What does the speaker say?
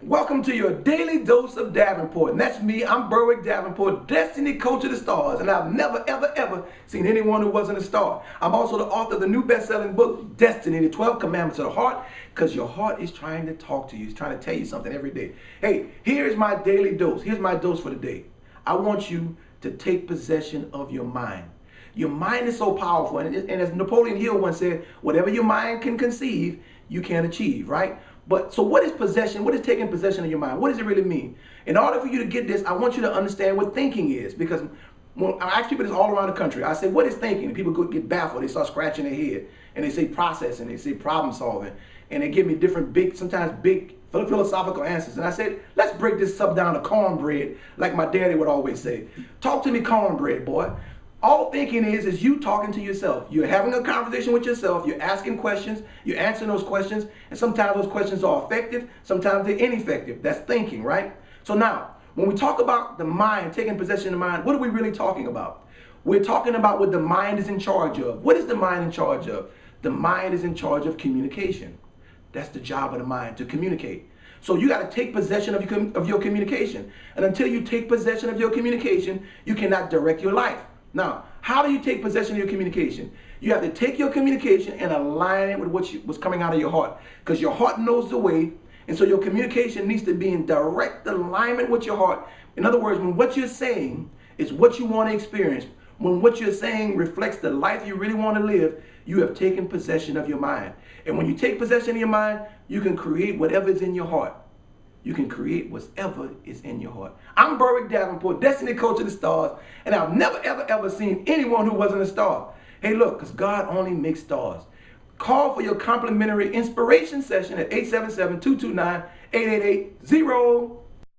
Welcome to your daily dose of Davenport. And that's me, I'm Berwick Davenport, Destiny Coach of the Stars. And I've never, ever seen anyone who wasn't a star. I'm also the author of the new best-selling book, Destiny, the 12 Commandments of the Heart, because your heart is trying to talk to you. It's trying to tell you something every day. Hey, here's my daily dose. Here's my dose for the day. I want you to take possession of your mind. Your mind is so powerful. And as Napoleon Hill once said, whatever your mind can conceive, you can achieve, right? But so what is possession? What is taking possession of your mind? What does it really mean? In order for you to get this, I want you to understand what thinking is, because when I ask people this all around the country, I say, what is thinking? And people get baffled. They start scratching their head and they say processing, they say problem solving, and they give me different sometimes big philosophical answers. And I said, let's break this stuff down to cornbread, like my daddy would always say. Talk to me cornbread, boy. All thinking is you talking to yourself. You're having a conversation with yourself. You're asking questions. You're answering those questions. And sometimes those questions are effective. Sometimes they're ineffective. That's thinking, right? So now, when we talk about the mind, taking possession of the mind, what are we really talking about? We're talking about what the mind is in charge of. What is the mind in charge of? The mind is in charge of communication. That's the job of the mind, to communicate. So you got to take possession of your communication. And until you take possession of your communication, you cannot direct your life. Now, how do you take possession of your communication? You have to take your communication and align it with what's coming out of your heart, because your heart knows the way, and so your communication needs to be in direct alignment with your heart. In other words, when what you're saying is what you want to experience, when what you're saying reflects the life you really want to live, you have taken possession of your mind. And when you take possession of your mind, you can create whatever is in your heart. You can create whatever is in your heart. I'm Berwick Davenport, Destiny Coach of the Stars, and I've never, ever seen anyone who wasn't a star. Hey, look, because God only makes stars. Call for your complimentary inspiration session at 877-229-8880.